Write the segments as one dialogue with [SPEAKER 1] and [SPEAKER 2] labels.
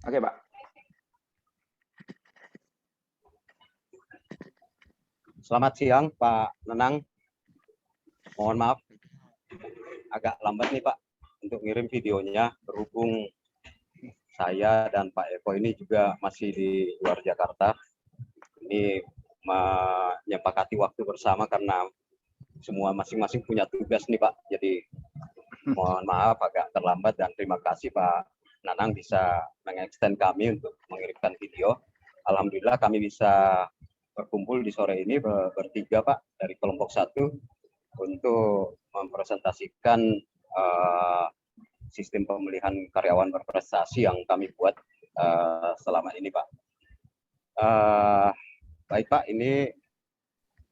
[SPEAKER 1] Oke, Pak.
[SPEAKER 2] Selamat siang, Pak Nenang. Mohon maaf, agak lambat nih Pak untuk ngirim videonya. Berhubung saya dan Pak Eko ini juga masih di luar Jakarta. Ini menyepakati waktu bersama karena semua masing-masing punya tugas nih Pak. Jadi mohon maaf agak terlambat dan terima kasih Pak Nanang bisa mengextend kami untuk mengirimkan video. Alhamdulillah kami bisa berkumpul di sore ini bertiga Pak dari kelompok 1 untuk mempresentasikan sistem pemilihan karyawan berprestasi yang kami buat selama ini Pak. Baik Pak, ini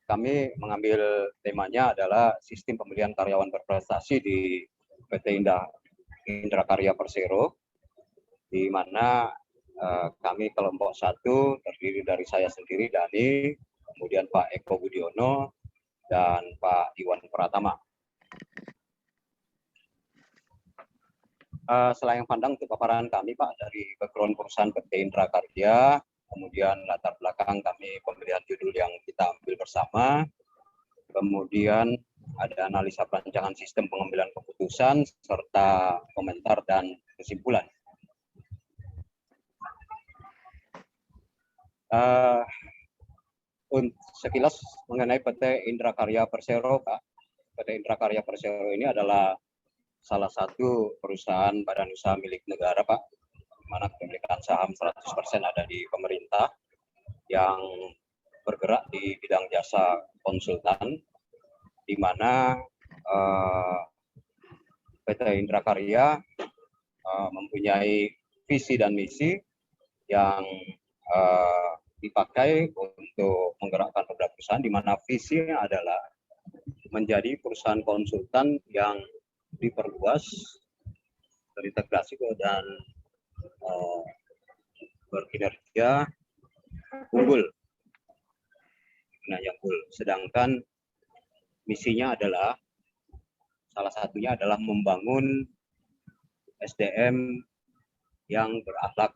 [SPEAKER 2] kami mengambil temanya adalah sistem pemilihan karyawan berprestasi di PT Indra Karya Persero, di mana kami kelompok 1 terdiri dari saya sendiri, Dani, kemudian Pak Eko Budiono, dan Pak Iwan Pratama. Selain pandang untuk paparan kami Pak dari background perusahaan PT Indra Karya, kemudian latar belakang kami pemilihan judul yang kita ambil bersama, kemudian ada analisa perancangan sistem pengambilan keputusan, serta komentar dan kesimpulan. Sekilas mengenai PT Indra Karya Persero, Pak. PT Indra Karya Persero ini adalah salah satu perusahaan badan usaha milik negara, Pak, di mana kepemilikan saham 100% ada di pemerintah, yang bergerak di bidang jasa konsultan, di mana PT Indra Karya mempunyai visi dan misi yang dipakai untuk menggerakkan roda perusahaan, di mana visinya adalah menjadi perusahaan konsultan yang diperluas, terintegrasi dan berkinerja unggul. Nah, yang unggul. Sedangkan misinya adalah salah satunya adalah membangun SDM yang berakhlak.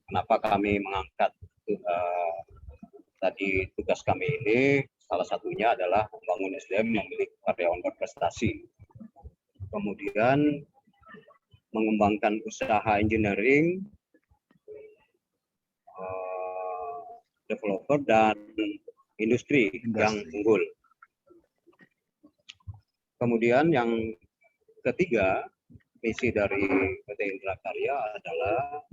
[SPEAKER 2] Kenapa kami mengangkat tadi tugas kami ini? Salah satunya adalah membangun SDM yang milik karyawan berprestasi. Kemudian mengembangkan usaha engineering, developer, dan industri yang unggul. Kemudian yang ketiga, misi dari PT Indra Karya adalah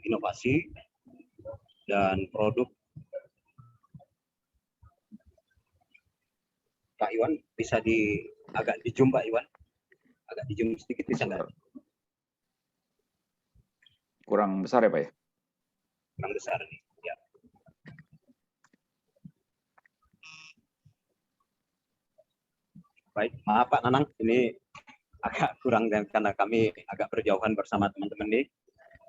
[SPEAKER 2] inovasi dan produk. Pak Iwan, bisa agak di zoom Pak Iwan, agak di zoom sedikit bisa nggak?
[SPEAKER 1] Kurang besar ya Pak ya?
[SPEAKER 2] Kurang besar nih. Ya. Baik, maaf Pak Nanang, ini agak kurang karena kami agak berjauhan bersama teman-teman nih.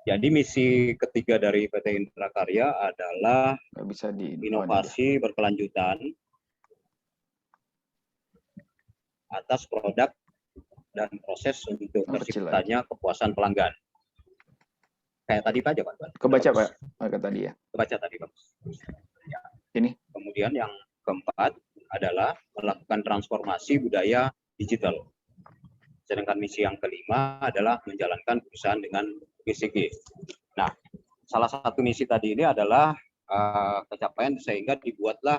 [SPEAKER 2] Jadi misi ketiga dari PT Indra Karya adalah inovasi berkelanjutan atas produk dan proses untuk terciptanya kepuasan pelanggan. Kayak tadi aja Pak.
[SPEAKER 1] Kebaca Pak, agak tadi ya.
[SPEAKER 2] Kebaca tadi Pak. Ya.
[SPEAKER 1] Ini.
[SPEAKER 2] Kemudian yang keempat adalah melakukan transformasi budaya digital. Sedangkan misi yang kelima adalah menjalankan perusahaan dengan BCG. Nah, salah satu misi tadi ini adalah pencapaian sehingga dibuatlah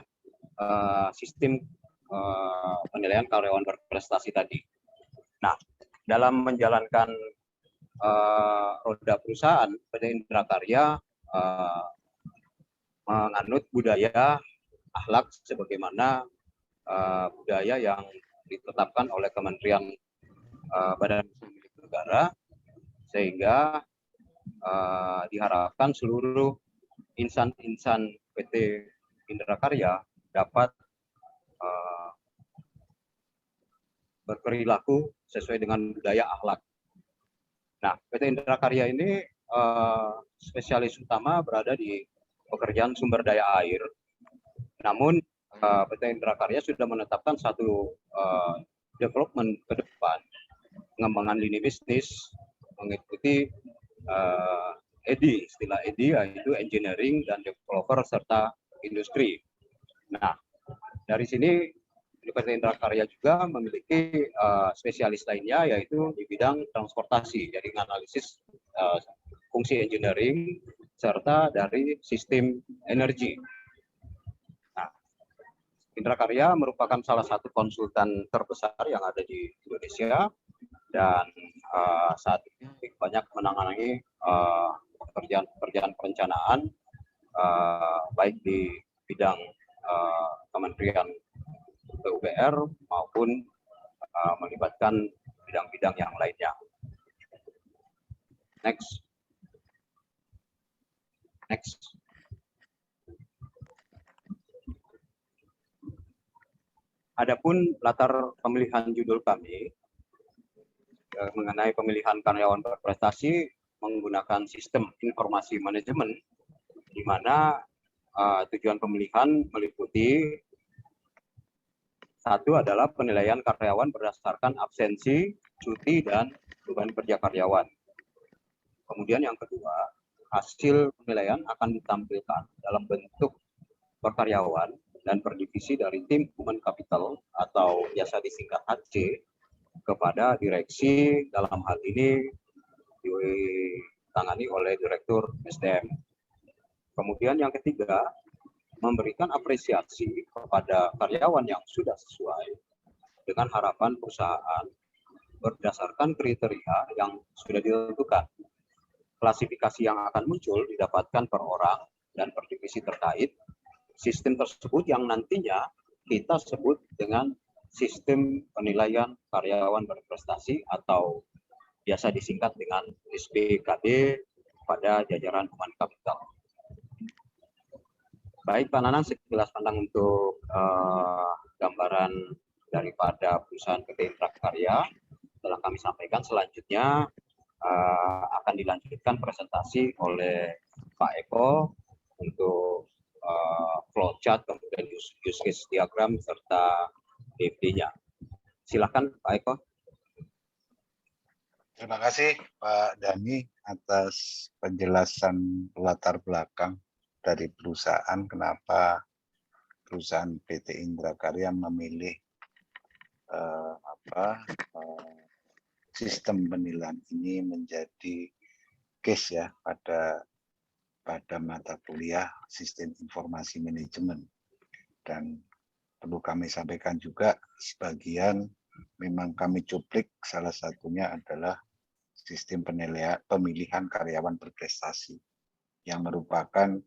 [SPEAKER 2] sistem penilaian karyawan berprestasi tadi. Nah, dalam menjalankan roda perusahaan, PT Indra Karya menganut budaya akhlak sebagaimana budaya yang ditetapkan oleh Kementerian Badan Usaha Milik Negara, sehingga diharapkan seluruh insan-insan PT Indra Karya dapat berperilaku sesuai dengan budaya akhlak. Nah, PT Indra Karya ini spesialis utama berada di pekerjaan sumber daya air. Namun PT Indra Karya sudah menetapkan satu development ke depan, pengembangan lini bisnis mengikuti EDI, istilah EDI yaitu engineering dan developer serta industri. Nah, dari sini Universitas Indrakarya juga memiliki spesialis lainnya yaitu di bidang transportasi, jadi analisis fungsi engineering serta dari sistem energi. Nah, Indrakarya merupakan salah satu konsultan terbesar yang ada di Indonesia dan saat ini banyak menangani pekerjaan perencanaan baik di bidang Kementerian PUPR maupun melibatkan bidang-bidang yang lainnya. Next. Adapun latar pemilihan judul kami mengenai pemilihan karyawan berprestasi menggunakan sistem informasi manajemen, di mana tujuan pemilihan meliputi satu adalah penilaian karyawan berdasarkan absensi, cuti, dan beban kerja karyawan. Kemudian yang kedua, hasil penilaian akan ditampilkan dalam bentuk perkaryawan dan per divisi dari tim human capital atau biasa disingkat HC kepada direksi, dalam hal ini ditangani oleh Direktur SDM. Kemudian yang ketiga, memberikan apresiasi kepada karyawan yang sudah sesuai dengan harapan perusahaan berdasarkan kriteria yang sudah ditentukan. Klasifikasi yang akan muncul didapatkan per orang dan per divisi terkait. Sistem tersebut yang nantinya kita sebut dengan sistem penilaian karyawan berprestasi atau biasa disingkat dengan SPKD pada jajaran human capital. Baik Pak Nanang, sekilas pandang untuk gambaran daripada perusahaan PT Indrakarya telah kami sampaikan. Selanjutnya akan dilanjutkan presentasi oleh Pak Eko untuk flowchart, kemudian use case diagram serta DFD-nya. Silakan Pak Eko.
[SPEAKER 3] Terima kasih Pak Dani atas penjelasan latar belakang dari perusahaan, kenapa perusahaan PT Indrakarya memilih sistem penilaian ini menjadi case ya pada mata kuliah sistem informasi manajemen. Dan perlu kami sampaikan juga sebagian memang kami cuplik, salah satunya adalah sistem pemilihan karyawan berprestasi yang merupakan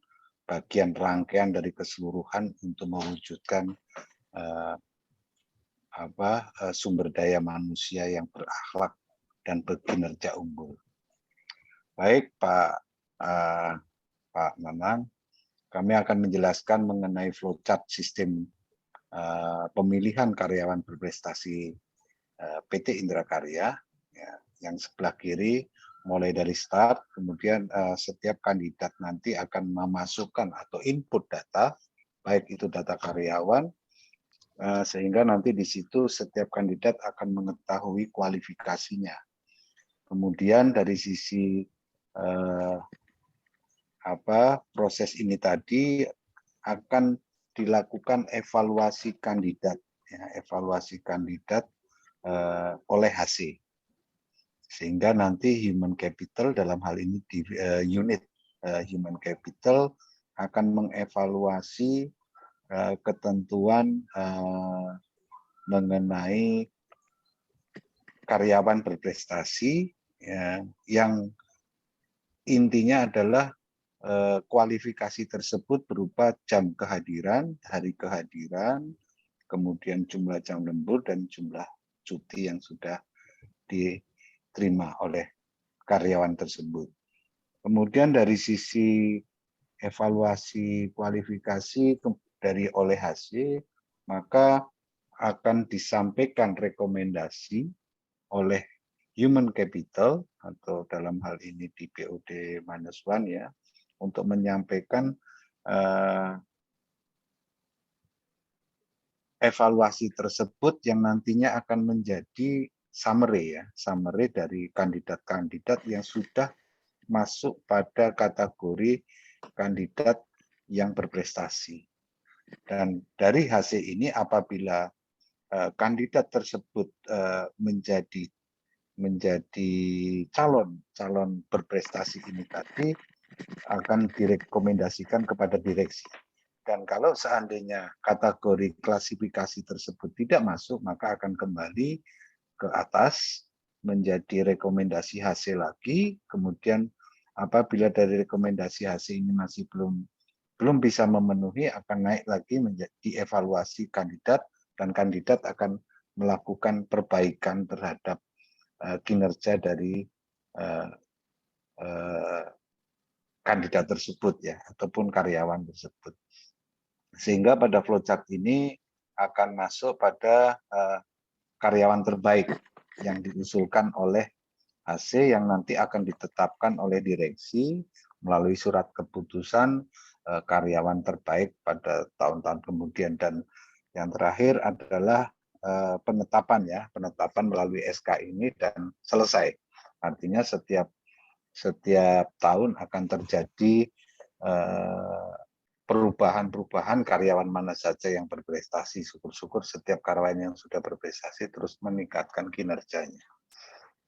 [SPEAKER 3] bagian rangkaian dari keseluruhan untuk mewujudkan sumber daya manusia yang berakhlak dan berkinerja unggul. Baik Pak Nanang, kami akan menjelaskan mengenai flowchart sistem pemilihan karyawan berprestasi PT Indrakarya, ya, yang sebelah kiri mulai dari start, kemudian setiap kandidat nanti akan memasukkan atau input data, baik itu data karyawan, sehingga nanti di situ setiap kandidat akan mengetahui kualifikasinya. Kemudian dari sisi proses ini tadi akan dilakukan evaluasi kandidat, ya, oleh HC. Sehingga nanti human capital dalam hal ini di unit human capital akan mengevaluasi ketentuan mengenai karyawan berprestasi, ya, yang intinya adalah kualifikasi tersebut berupa jam kehadiran, hari kehadiran, kemudian jumlah jam lembur dan jumlah cuti yang sudah diterima oleh karyawan tersebut. Kemudian dari sisi evaluasi kualifikasi oleh HC, maka akan disampaikan rekomendasi oleh human capital atau dalam hal ini di BOD-1 ya, untuk menyampaikan evaluasi tersebut yang nantinya akan menjadi summary dari kandidat-kandidat yang sudah masuk pada kategori kandidat yang berprestasi. Dan dari hasil ini apabila kandidat tersebut menjadi calon berprestasi ini tadi akan direkomendasikan kepada direksi. Dan kalau seandainya kategori klasifikasi tersebut tidak masuk, maka akan kembali ke atas menjadi rekomendasi hasil lagi. Kemudian apabila dari rekomendasi hasil ini masih belum bisa memenuhi, akan naik lagi menjadi evaluasi kandidat, dan kandidat akan melakukan perbaikan terhadap kinerja dari kandidat tersebut ya, ataupun karyawan tersebut. Sehingga pada flowchart ini akan masuk pada karyawan terbaik yang diusulkan oleh HC yang nanti akan ditetapkan oleh direksi melalui surat keputusan karyawan terbaik pada tahun-tahun kemudian. Dan yang terakhir adalah penetapan melalui SK ini dan selesai. Artinya setiap tahun akan terjadi perubahan karyawan mana saja yang berprestasi. Syukur-syukur setiap karyawan yang sudah berprestasi terus meningkatkan kinerjanya.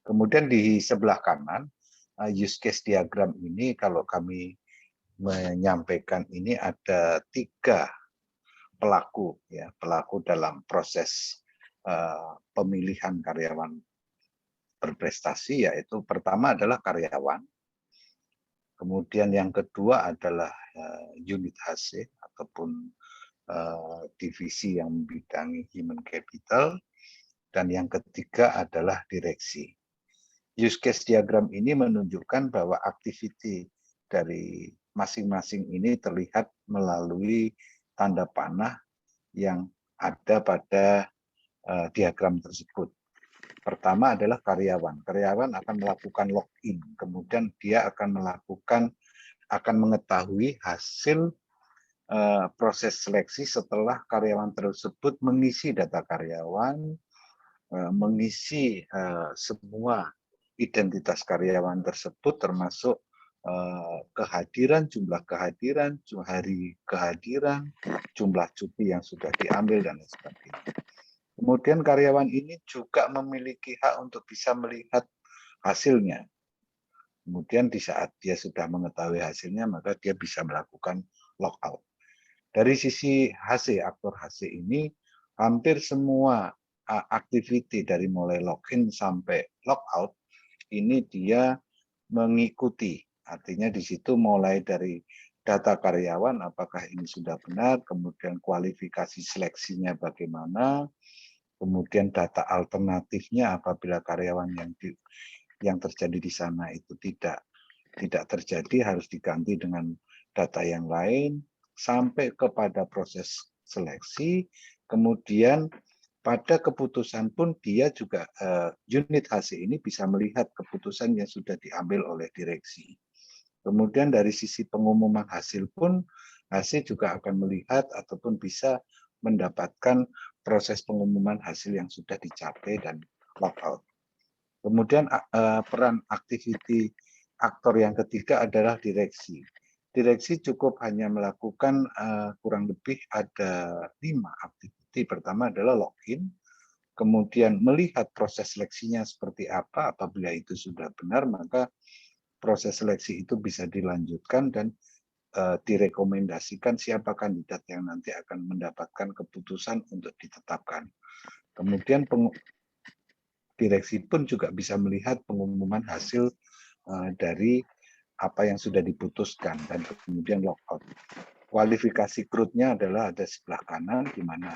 [SPEAKER 3] Kemudian di sebelah kanan, use case diagram ini kalau kami menyampaikan ini ada 3 pelaku dalam proses pemilihan karyawan berprestasi, yaitu pertama adalah karyawan. Kemudian yang kedua adalah unit HC ataupun divisi yang membidangi human capital, dan yang ketiga adalah direksi. Use case diagram ini menunjukkan bahwa activity dari masing-masing ini terlihat melalui tanda panah yang ada pada diagram tersebut. Pertama adalah karyawan. Karyawan akan melakukan login, kemudian dia akan mengetahui hasil proses seleksi setelah karyawan tersebut mengisi data karyawan, mengisi semua identitas karyawan tersebut, termasuk kehadiran, jumlah kehadiran, hari kehadiran, jumlah cuti yang sudah diambil, dan lain sebagainya. Kemudian karyawan ini juga memiliki hak untuk bisa melihat hasilnya. Kemudian di saat dia sudah mengetahui hasilnya, maka dia bisa melakukan logout. Dari sisi HC, aktor HC ini, hampir semua activity dari mulai login sampai logout, ini dia mengikuti. Artinya di situ mulai dari data karyawan, apakah ini sudah benar, kemudian kualifikasi seleksinya bagaimana, kemudian data alternatifnya apabila karyawan yang terjadi di sana itu tidak terjadi, harus diganti dengan data yang lain, sampai kepada proses seleksi. Kemudian pada keputusan pun dia juga unit HC ini bisa melihat keputusan yang sudah diambil oleh direksi. Kemudian dari sisi pengumuman hasil pun HC juga akan melihat ataupun bisa mendapatkan proses pengumuman hasil yang sudah dicapai dan logout. Kemudian peran activity aktor yang ketiga adalah direksi. Direksi cukup hanya melakukan kurang lebih ada 5 activity. Pertama adalah login, kemudian melihat proses seleksinya seperti apa. Apabila itu sudah benar, maka proses seleksi itu bisa dilanjutkan dan direkomendasikan siapa kandidat yang nanti akan mendapatkan keputusan untuk ditetapkan. Kemudian direksi pun juga bisa melihat pengumuman hasil dari apa yang sudah diputuskan dan kemudian logout. Kualifikasi crewnya adalah ada sebelah kanan, di mana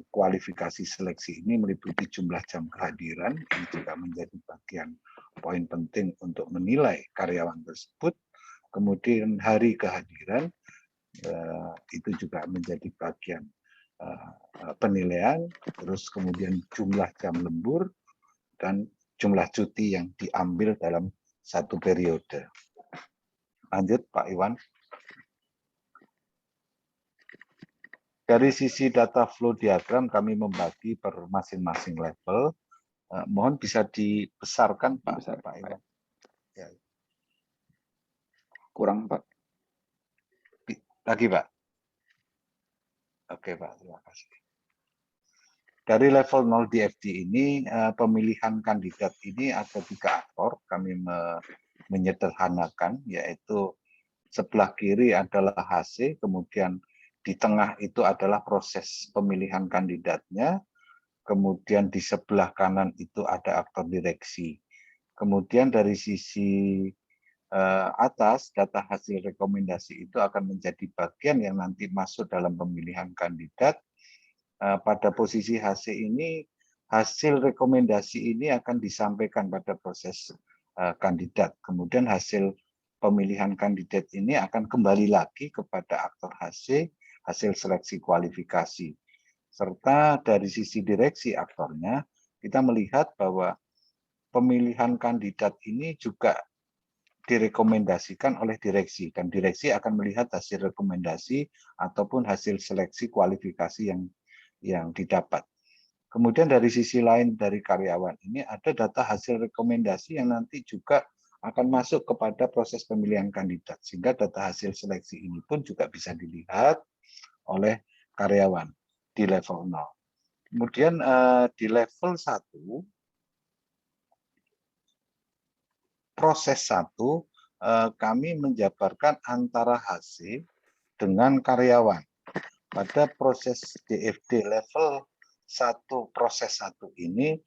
[SPEAKER 3] kualifikasi seleksi ini meliputi jumlah jam kehadiran. Ini juga menjadi bagian poin penting untuk menilai karyawan tersebut. Kemudian hari kehadiran itu juga menjadi bagian penilaian. Terus kemudian jumlah jam lembur dan jumlah cuti yang diambil dalam satu periode. Lanjut Pak Iwan. Dari sisi data flow diagram kami membagi per masing-masing level. Mohon bisa dibesarkan Pak,
[SPEAKER 1] Besar,
[SPEAKER 3] Pak Iwan. Ya.
[SPEAKER 1] kurang Pak.
[SPEAKER 3] Lagi Pak. Oke Pak, terima kasih. Dari level 0 DFD ini, pemilihan kandidat ini ada 3 aktor, kami menyederhanakan, yaitu sebelah kiri adalah HC, kemudian di tengah itu adalah proses pemilihan kandidatnya, kemudian di sebelah kanan itu ada aktor direksi. Kemudian dari sisi atas, data hasil rekomendasi itu akan menjadi bagian yang nanti masuk dalam pemilihan kandidat. Pada posisi HC ini, hasil rekomendasi ini akan disampaikan pada proses kandidat. Kemudian hasil pemilihan kandidat ini akan kembali lagi kepada aktor HC, hasil seleksi kualifikasi. Serta dari sisi direksi aktornya, kita melihat bahwa pemilihan kandidat ini juga direkomendasikan oleh direksi, dan direksi akan melihat hasil rekomendasi ataupun hasil seleksi kualifikasi yang didapat. Kemudian dari sisi lain dari karyawan ini ada data hasil rekomendasi yang nanti juga akan masuk kepada proses pemilihan kandidat, sehingga data hasil seleksi ini pun juga bisa dilihat oleh karyawan di level 0. Kemudian di level 1, proses 1, kami menjabarkan antara HC dengan karyawan. Pada proses DFD level 1, proses 1 ini,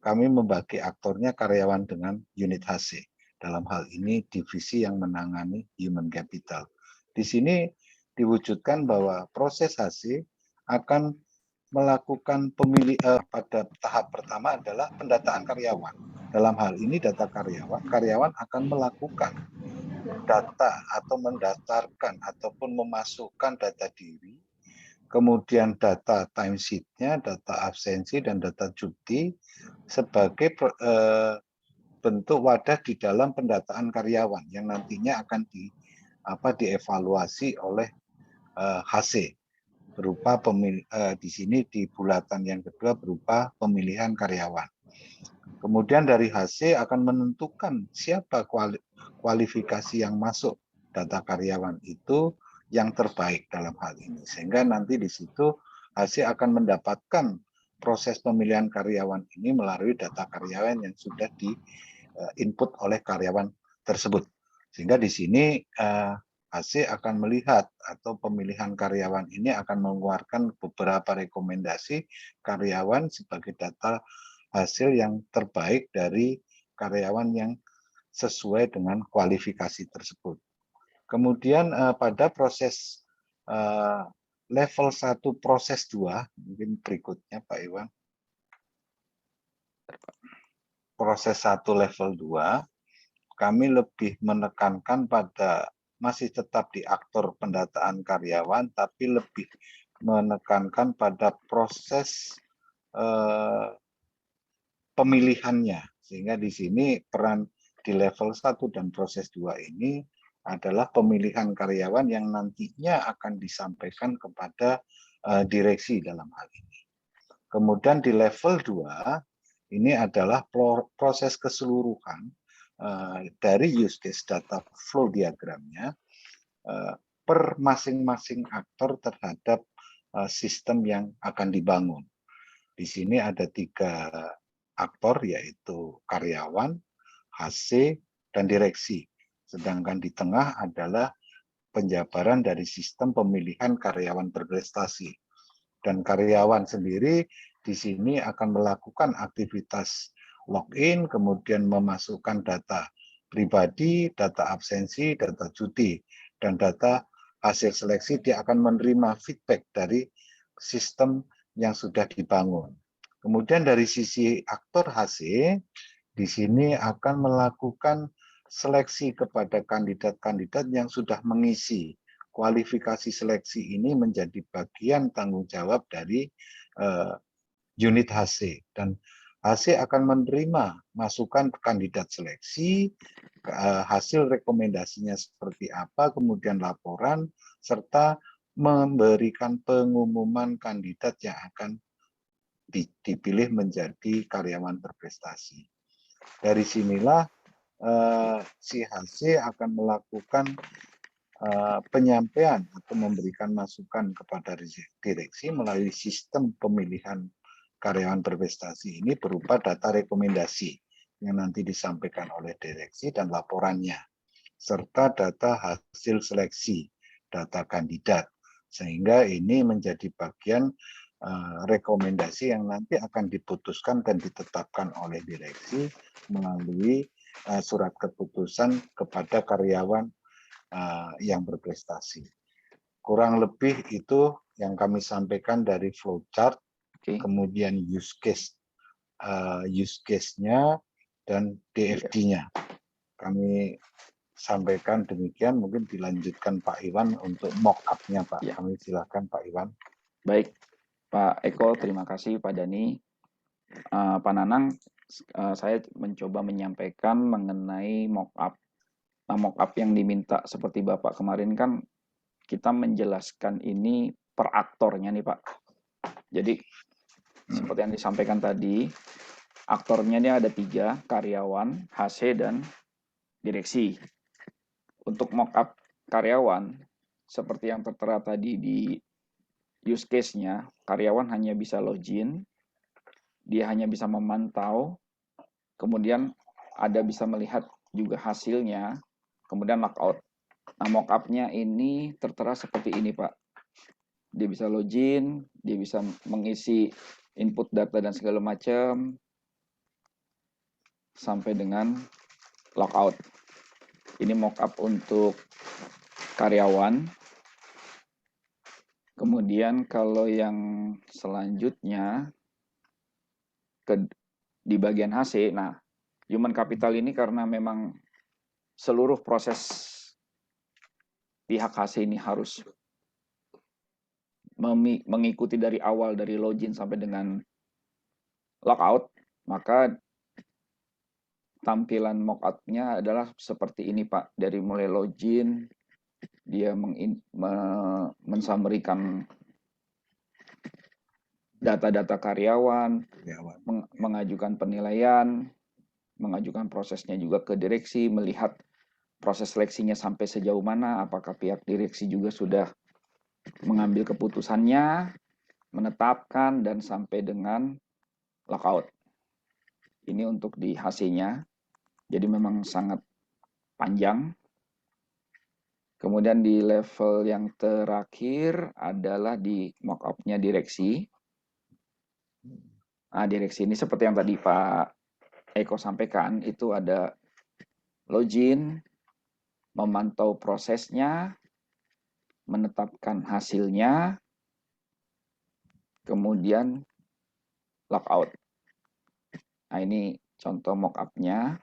[SPEAKER 3] kami membagi aktornya karyawan dengan unit HC. Dalam hal ini divisi yang menangani human capital. Di sini diwujudkan bahwa proses HC akan melakukan pada tahap pertama adalah pendataan karyawan. Dalam hal ini data karyawan akan melakukan data atau mendaftarkan ataupun memasukkan data diri, kemudian data timesheet-nya, data absensi, dan data cuti sebagai bentuk wadah di dalam pendataan karyawan yang nantinya akan dievaluasi oleh HC berupa di sini di bulatan yang kedua berupa pemilihan karyawan. Kemudian dari HC akan menentukan siapa kualifikasi yang masuk data karyawan itu yang terbaik dalam hal ini. Sehingga nanti di situ HC akan mendapatkan proses pemilihan karyawan ini melalui data karyawan yang sudah di-input oleh karyawan tersebut. Sehingga di sini HC akan melihat atau pemilihan karyawan ini akan mengeluarkan beberapa rekomendasi karyawan sebagai data hasil yang terbaik dari karyawan yang sesuai dengan kualifikasi tersebut. Kemudian pada proses level 1, proses 2, mungkin berikutnya Pak Iwan. Proses 1 level 2, kami lebih menekankan pada masih tetap di aktor pendataan karyawan, tapi lebih menekankan pada proses pemilihannya. Sehingga di sini peran di level 1 dan proses 2 ini adalah pemilihan karyawan yang nantinya akan disampaikan kepada direksi dalam hal ini. Kemudian di level 2 ini adalah proses keseluruhan dari use case data flow diagramnya per masing-masing aktor terhadap sistem yang akan dibangun. Di sini ada 3 aktor, yaitu karyawan, HC, dan direksi. Sedangkan di tengah adalah penjabaran dari sistem pemilihan karyawan berprestasi. Dan karyawan sendiri di sini akan melakukan aktivitas login, kemudian memasukkan data pribadi, data absensi, data cuti, dan data hasil seleksi. Dia akan menerima feedback dari sistem yang sudah dibangun. Kemudian dari sisi aktor HC, di sini akan melakukan seleksi kepada kandidat-kandidat yang sudah mengisi kualifikasi seleksi ini menjadi bagian tanggung jawab dari unit HC. Dan HC akan menerima masukan kandidat seleksi, hasil rekomendasinya seperti apa, kemudian laporan, serta memberikan pengumuman kandidat yang akan dipilih menjadi karyawan berprestasi. Dari sinilah si HC akan melakukan penyampaian atau memberikan masukan kepada direksi melalui sistem pemilihan karyawan berprestasi ini berupa data rekomendasi yang nanti disampaikan oleh direksi dan laporannya, serta data hasil seleksi, data kandidat, sehingga ini menjadi bagian rekomendasi yang nanti akan diputuskan dan ditetapkan oleh direksi melalui surat keputusan kepada karyawan yang berprestasi. Kurang lebih itu yang kami sampaikan dari flowchart, kemudian use case-nya dan DFD-nya. Kami sampaikan demikian, mungkin dilanjutkan Pak Iwan untuk mock up-nya Pak. Kami silakan Pak Iwan.
[SPEAKER 1] Baik, Pak Eko, terima kasih Pak Dani. Pak Nanang, saya mencoba menyampaikan mengenai mock up. Nah, mock up yang diminta seperti Bapak kemarin kan kita menjelaskan ini per aktornya nih Pak. Jadi seperti yang disampaikan tadi, aktornya ini ada 3, karyawan, HC, dan direksi. Untuk mock up karyawan, seperti yang tertera tadi di use case-nya, karyawan hanya bisa login, dia hanya bisa memantau, kemudian ada bisa melihat juga hasilnya, kemudian lockout. Nah, mock-up-nya ini tertera seperti ini, Pak. Dia bisa login, dia bisa mengisi input data dan segala macam, sampai dengan lockout. Ini mock-up untuk karyawan. Kemudian kalau yang selanjutnya, di bagian HC, nah, human capital ini karena memang seluruh proses pihak HC ini harus mengikuti dari awal, dari login sampai dengan lockout, maka tampilan mockup-nya adalah seperti ini Pak. Dari mulai login, dia mensummarikan data-data karyawan, mengajukan penilaian, mengajukan prosesnya juga ke direksi, melihat proses seleksinya sampai sejauh mana, apakah pihak direksi juga sudah mengambil keputusannya, menetapkan, dan sampai dengan lockout. Ini untuk di HC-nya, jadi memang sangat panjang. Kemudian di level yang terakhir adalah di mockup-nya direksi. Nah, direksi ini seperti yang tadi Pak Eko sampaikan, itu ada login, memantau prosesnya, menetapkan hasilnya, kemudian lockout. Nah, ini contoh mockup-nya.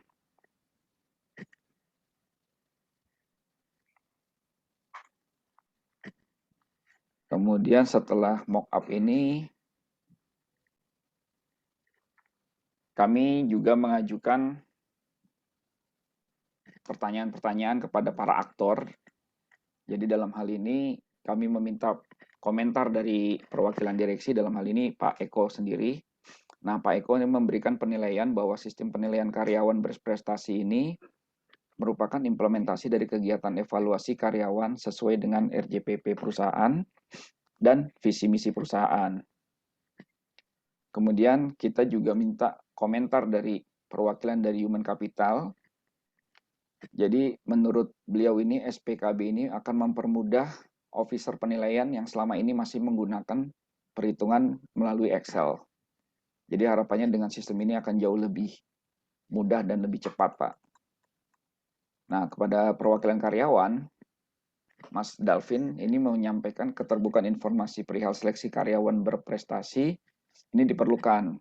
[SPEAKER 1] Kemudian setelah mockup ini, kami juga mengajukan pertanyaan-pertanyaan kepada para aktor. Jadi dalam hal ini kami meminta komentar dari perwakilan direksi, dalam hal ini Pak Eko sendiri. Nah, Pak Eko ini memberikan penilaian bahwa sistem penilaian karyawan berprestasi ini merupakan implementasi dari kegiatan evaluasi karyawan sesuai dengan RJPP perusahaan dan visi misi perusahaan. Kemudian kita juga minta komentar dari perwakilan dari Human Capital. Jadi menurut beliau ini SPKB ini akan mempermudah officer penilaian yang selama ini masih menggunakan perhitungan melalui Excel. Jadi harapannya dengan sistem ini akan jauh lebih mudah dan lebih cepat, Pak. Nah, kepada perwakilan karyawan, Mas Dalvin ini menyampaikan keterbukaan informasi perihal seleksi karyawan berprestasi ini diperlukan,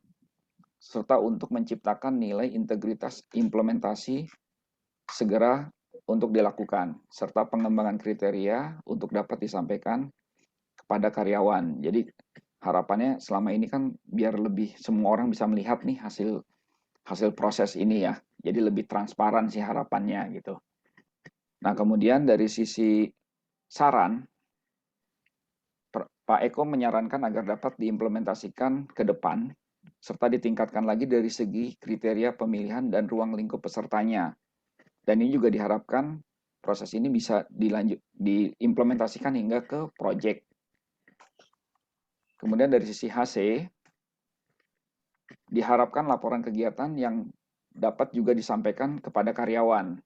[SPEAKER 1] serta untuk menciptakan nilai integritas implementasi segera untuk dilakukan, serta pengembangan kriteria untuk dapat disampaikan kepada karyawan. Jadi harapannya selama ini kan biar lebih semua orang bisa melihat nih hasil proses ini ya. Jadi lebih transparan sih harapannya gitu. Nah, kemudian dari sisi saran, Pak Eko menyarankan agar dapat diimplementasikan ke depan, serta ditingkatkan lagi dari segi kriteria pemilihan dan ruang lingkup pesertanya. Dan ini juga diharapkan proses ini bisa diimplementasikan hingga ke project. Kemudian dari sisi HC, diharapkan laporan kegiatan yang dapat juga disampaikan kepada karyawan,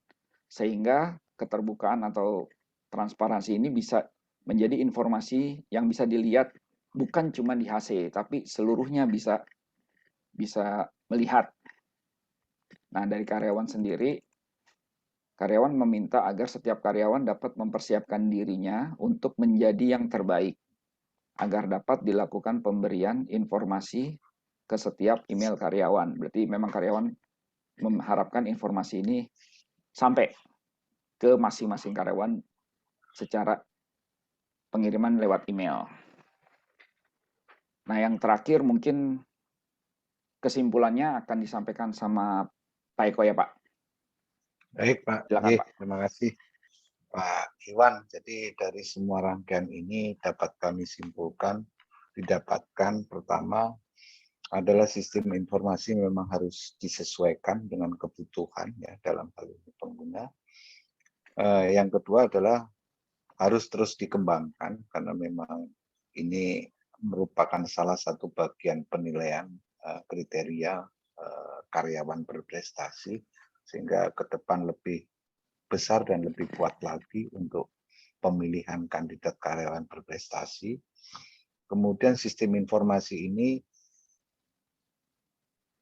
[SPEAKER 1] sehingga keterbukaan atau transparansi ini bisa menjadi informasi yang bisa dilihat bukan cuma di HC, tapi seluruhnya bisa melihat. Nah, dari karyawan sendiri, karyawan meminta agar setiap karyawan dapat mempersiapkan dirinya untuk menjadi yang terbaik, agar dapat dilakukan pemberian informasi ke setiap email karyawan. Berarti memang karyawan mengharapkan informasi ini sampai ke masing-masing karyawan secara pengiriman lewat email. Nah, yang terakhir mungkin kesimpulannya akan disampaikan sama Pak Eko ya, Pak.
[SPEAKER 3] Baik, Pak.
[SPEAKER 1] Silakan, Pak.
[SPEAKER 3] Terima kasih, Pak Iwan. Jadi dari semua rangkaian ini dapat kami simpulkan, didapatkan pertama adalah sistem informasi memang harus disesuaikan dengan kebutuhan ya dalam hal ini pengguna. Yang kedua adalah harus terus dikembangkan karena memang ini merupakan salah satu bagian penilaian kriteria karyawan berprestasi, sehingga ke depan lebih besar dan lebih kuat lagi untuk pemilihan kandidat karyawan berprestasi. Kemudian sistem informasi ini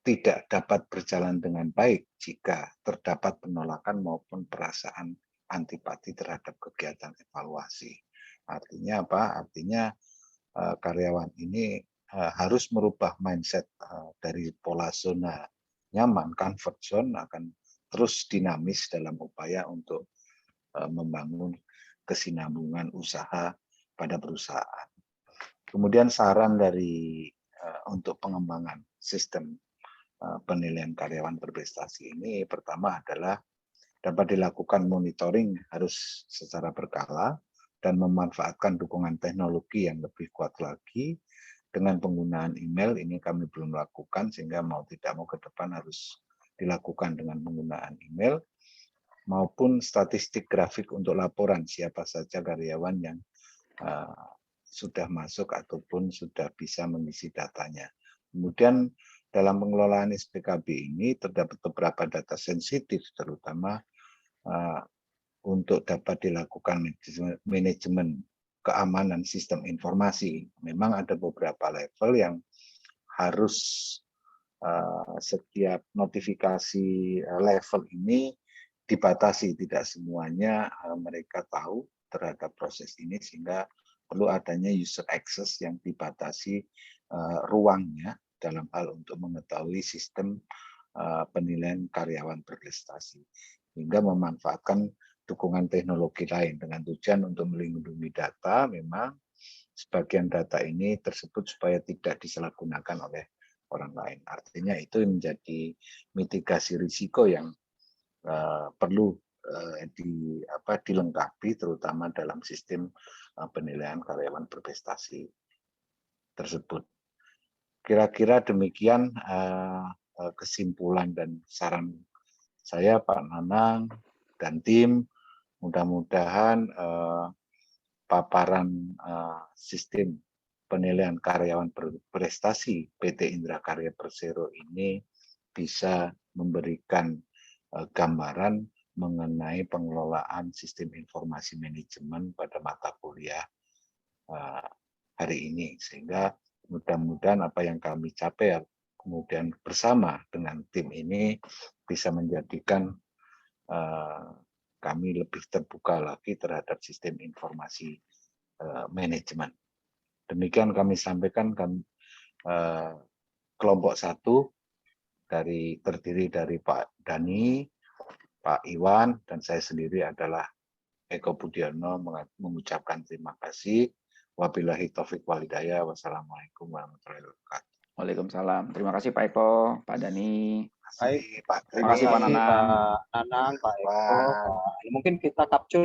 [SPEAKER 3] tidak dapat berjalan dengan baik jika terdapat penolakan maupun perasaan antipati terhadap kegiatan evaluasi. Artinya apa? Artinya karyawan ini harus merubah mindset dari pola zona nyaman, comfort zone, akan terus dinamis dalam upaya untuk membangun kesinambungan usaha pada perusahaan. Kemudian saran dari untuk pengembangan sistem penilaian karyawan berprestasi ini, pertama adalah dapat dilakukan monitoring harus secara berkala dan memanfaatkan dukungan teknologi yang lebih kuat lagi. Dengan penggunaan email ini kami belum lakukan, sehingga mau tidak mau ke depan harus dilakukan dengan penggunaan email, maupun statistik grafik untuk laporan siapa saja karyawan yang sudah masuk ataupun sudah bisa mengisi datanya. Kemudian dalam pengelolaan SPKB ini terdapat beberapa data sensitif, terutama untuk dapat dilakukan manajemen keamanan sistem informasi. Memang ada beberapa level yang harus setiap notifikasi level ini dibatasi, tidak semuanya mereka tahu terhadap proses ini, sehingga perlu adanya user access yang dibatasi ruangnya dalam hal untuk mengetahui sistem penilaian karyawan berprestasi, hingga memanfaatkan dukungan teknologi lain dengan tujuan untuk melindungi data. Memang sebagian data ini tersebut supaya tidak disalahgunakan oleh orang lain. Artinya itu menjadi mitigasi risiko yang perlu dilengkapi, terutama dalam sistem penilaian karyawan berprestasi tersebut. Kira-kira demikian kesimpulan dan saran saya, Pak Nanang dan tim. Mudah-mudahan paparan sistem penilaian karyawan berprestasi PT Indra Karya Persero ini bisa memberikan gambaran mengenai pengelolaan sistem informasi manajemen pada mata kuliah hari ini, sehingga mudah-mudahan apa yang kami capai kemudian bersama dengan tim ini bisa menjadikan kami lebih terbuka lagi terhadap sistem informasi manajemen. Demikian kami sampaikan, kelompok 1 terdiri dari Pak Dani, Pak Iwan, dan saya sendiri adalah Eko Budiono mengucapkan terima kasih. Wabillahi taufik walhidayah. Wassalamualaikum warahmatullahi wabarakatuh.
[SPEAKER 1] Waalaikumsalam. Terima kasih Pak Eko, Pak Dani.
[SPEAKER 3] Baik, Pak.
[SPEAKER 1] Terima kasih Pak Nanang.
[SPEAKER 2] Pak Nanang, Pak Eko. Mungkin kita capture ya.